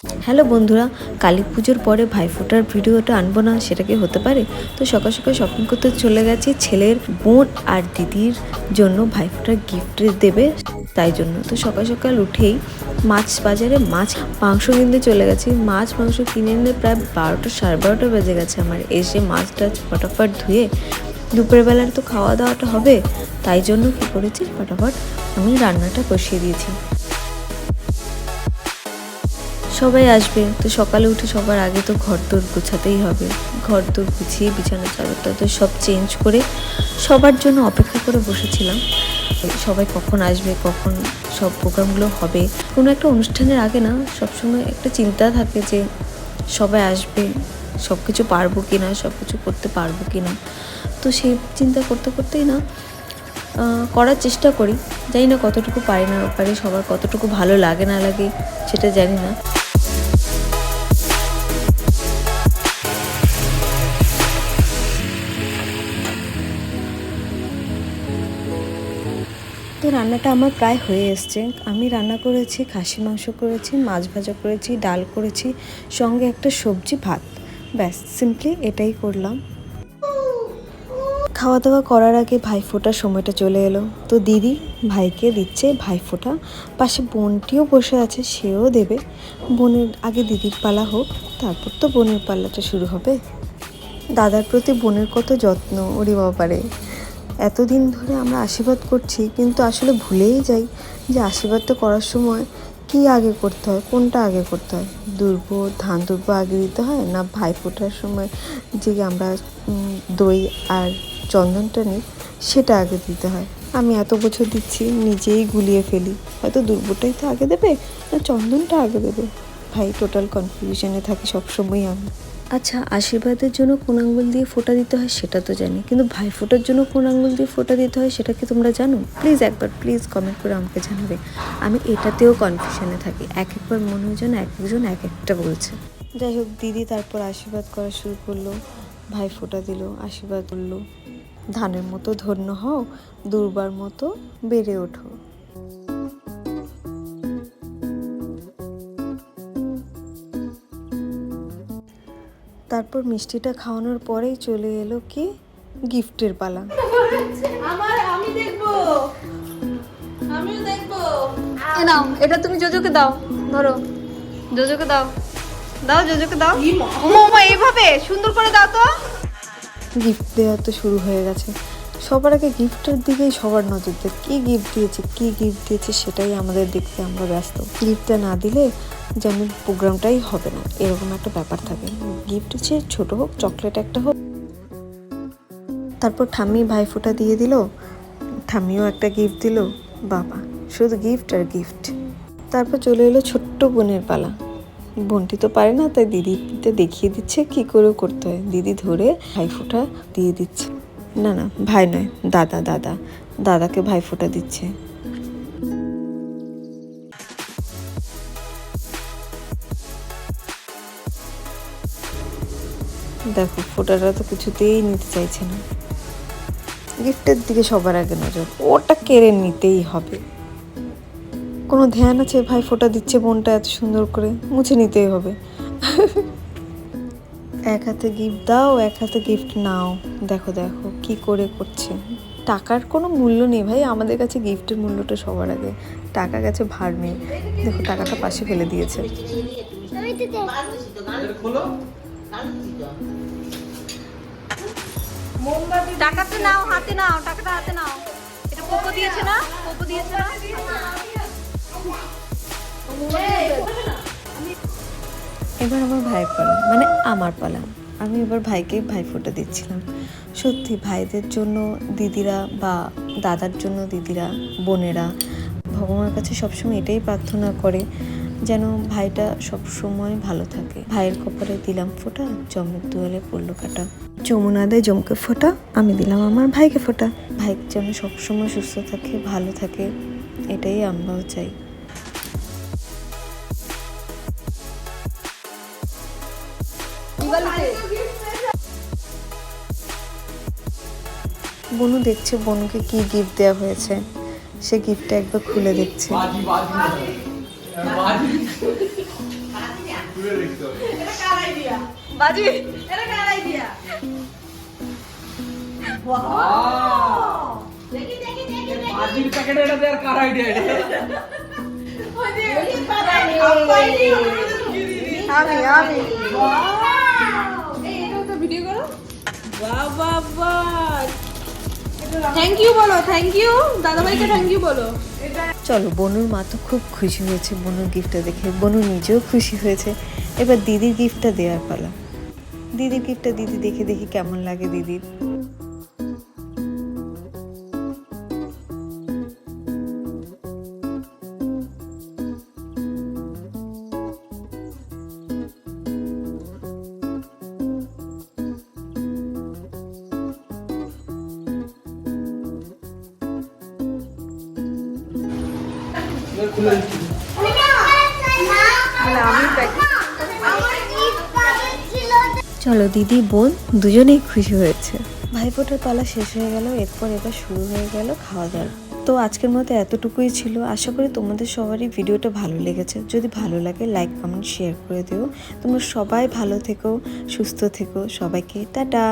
Hello বন্ধুরা, কালী পুজোর পরে ভাইফোঁটার ভিডিওটা আনবো না, সেটা কি হতে পারে? তো সকাল সকাল শপিং করতে চলে গেছি ছেলের বোন আর দিদির জন্য ভাইফোঁটার গিফট দেবে, তাই জন্য। তো সকাল সকাল উঠেই মাছ বাজারে মাংস কিনতে চলে গেছি। মাংস কিনে এনে প্রায় 12টা 12:30 বেজে গেছে আমার। এসে মাছটা ফটাফট ধুয়ে দুপুরবেলার তো খাওয়া দাওয়াটা হবে, তাই জন্য কী করেছি, ফটাফট আমি রান্নাটা বসিয়ে দিয়েছি। সবাই আসবে, তো সকালে উঠে সবার আগে তো ঘরদোর গুছাতেই হবে। ঘরদোর গুছিয়ে বিছানা চাদরটা তো সব চেঞ্জ করে সবার জন্য অপেক্ষা করে বসেছিলাম। সবাই কখন আসবে, কখন সব প্রোগ্রামগুলো হবে। কোনো একটা অনুষ্ঠানের আগে না সবসময় একটা চিন্তা থাকে যে সবাই আসবে, সব কিছু পারবো কি না, সব কিছু করতে পারবো কি না। তো সেই চিন্তা করতে করতেই না করার চেষ্টা করি। জানি না কতটুকু পারি না পারি, সবার কতটুকু ভালো লাগে না লাগে সেটা জানি না। তো রান্নাটা আমার প্রায় হয়ে এসছে। আমি রান্না করেছি খাসি মাংস করেছি, মাছ ভাজা করেছি, ডাল করেছি, সঙ্গে একটা সবজি, ভাত। ব্যাস, সিম্পলি এটাই করলাম। খাওয়া দাওয়া করার আগে ভাইফোঁটার সময়টা চলে এলো। তো দিদি ভাইকে দিচ্ছে ভাইফোঁটা, পাশে বোনটিও বসে আছে, সেও দেবে। বোনের আগে দিদির পালা হোক, তারপর তো বোনের পালাটা শুরু হবে। দাদার প্রতি বোনের কত যত্ন, ওরে বাবারে। এতদিন ধরে আমরা আশীর্বাদ করছি, কিন্তু আসলে ভুলেই যাই যে আশীর্বাদটা করার সময় কি আগে করতে হয়, কোনটা আগে করতে হয়। ধান দুর্ব আগে দিতে হয় না ভাইফোঁটার সময় যে আমরা দই আর চন্দনটা নিই সেটা আগে দিতে হয়। আমি এত বছর দিচ্ছি, নিজেই গুলিয়ে ফেলি, হয়তো দুর্বটাই তো আগে দেবে না চন্দনটা আগে দেবে। ভাই টোটাল কনফিউশনে থাকি সবসময় আমি। আচ্ছা, আশীর্বাদের জন্য কোন আঙ্গুল দিয়ে ফোঁটা দিতে হয় সেটা তো জানি, কিন্তু ভাইফোঁটার জন্য কোন আঙ্গুল দিয়ে ফোঁটা দিতে হয় সেটা কি তোমরা জানো? প্লিজ কমেন্ট করে আমাকে জানাবে। আমি এটাতেও কনফিউশনে থাকি, একবার মনে হয় যেন এক একজন এক একটা বলছে। যাই হোক, দিদি তারপর আশীর্বাদ করা শুরু করলো, ভাইফোঁটা দিল, আশীর্বাদ করলো। ধানের মতো ধন্য হও, দুর্বার মতো বেড়ে ওঠো। তারপর মিষ্টিটা খাওয়ানোর পরেই চলে এলো কি গিফটের পালা। নাও, এটা তুমি জোজোকে দাও, ধরো জোজোকে দাও, জোজোকে দাও। ওমা, এইভাবে সুন্দর করে দাও তো। গিফট দেওয়া তো শুরু হয়ে গেছে। সবার আগে গিফটের দিকেই সবার নজর দেয়, কি গিফট দিয়েছে সেটাই আমাদের দেখতে আমরা ব্যস্ত। গিফটটা না দিলে যেন প্রোগ্রামটাই হবে না, এরকম একটা ব্যাপার থাকে। গিফট সে ছোট হোক, চকলেট একটা হোক। তারপর ঠাম্মি ভাইফোঁটা দিয়ে দিল, ঠাম্মিও একটা গিফট দিল। বাবা, শুধু গিফট আর গিফট। তারপর চলে এলো ছোট্ট বোনের পালা। বোনটি তো পারে না, তাই দিদিতে দেখিয়ে দিচ্ছে কি করে করতে হয়। দিদি ধরে ভাইফোঁটা দিয়ে দিচ্ছে। না, ভাই নয়, দাদাকে ভাইফোঁটা দিচ্ছে। দেখো, ফোঁটাটা তো কিছুতেই নিতে চাইছে না। গিফটের দিকে সবার আগে নজর, ওটা কেড়ে নিতেই হবে। কোনো ধ্যান আছে? ভাই ফোঁটা দিচ্ছে বোনটা এত সুন্দর করে, মুছে নিতেই হবে। এক হাতে গিফট দাও, এক হাতে গিফট নাও। দেখো কি করে করছে। টাকার কোনো মূল্য নেই ভাই, আমাদের কাছে গিফটের মূল্যটা সবার আগে। টাকা গেছে ভার নেই। দেখো, টাকাটা পাশে ফেলে দিয়েছে। টাকাটা নাও, হাতে নাও, টাকাটা হাতে নাও। এটা পোপো দিয়েছে না? এবার আমার ভাই পালা, মানে আমার পালা। আমি এবার ভাইকে ভাইফোঁটা দিচ্ছিলাম। সত্যি ভাইদের জন্য দিদিরা বা দাদার জন্য দিদিরা, বোনেরা ভগবানের কাছে সবসময় এটাই প্রার্থনা করে যেন ভাইটা সবসময় ভালো থাকে। ভাইয়ের কপালে দিলাম ফোঁটা, জমের দুয়ারে পড়লো কাটা। যমুনা দেয় জমকে ফোঁটা, আমি দিলাম আমার ভাইকে ফোঁটা। ভাই যেন সবসময় সুস্থ থাকে, ভালো থাকে, এটাই আমরাও চাই। বনু দেখছে বনুকে কি গিফট দেওয়া হয়েছে, সে গিফটটা একবার খুলে দেখছে। বাজি বাজির প্যাকেট এটা দেওয়ার কার আইডিয়া এটা? আমি ভিডিও করো। বাহ বাহ বাহ, থ্যাংক ইউ বলো, থ্যাংক ইউ দাদাভাইকে, থ্যাংক ইউ বলো। চলো, বনুর মা তো খুব খুশি হয়েছে বনুর গিফটটা দেখে, বনু নিজেও খুশি হয়েছে। এবার দিদির গিফটটা দেওয়ার পালা। দিদির গিফটটা দিদি দেখে দেখি কেমন লাগে দিদির। খুলে দিচ্ছি। চলো, দিদি বোন দুজনেই খুশি হয়েছে। ভাইফোঁটার পালা শেষ হয়ে গেল, এবার শুরু হয়ে গেল খাওয়া দাওয়া। তো আজকের মতো এতটুকুই ছিল। আশা করি তোমাদের সবারই ভিডিওটা ভালো লেগেছে। যদি ভালো লাগে লাইক কমেন্ট শেয়ার করে দিও। তোমরা সবাই ভালো থেকো, সুস্থ থেকো। সবাইকে টাটা।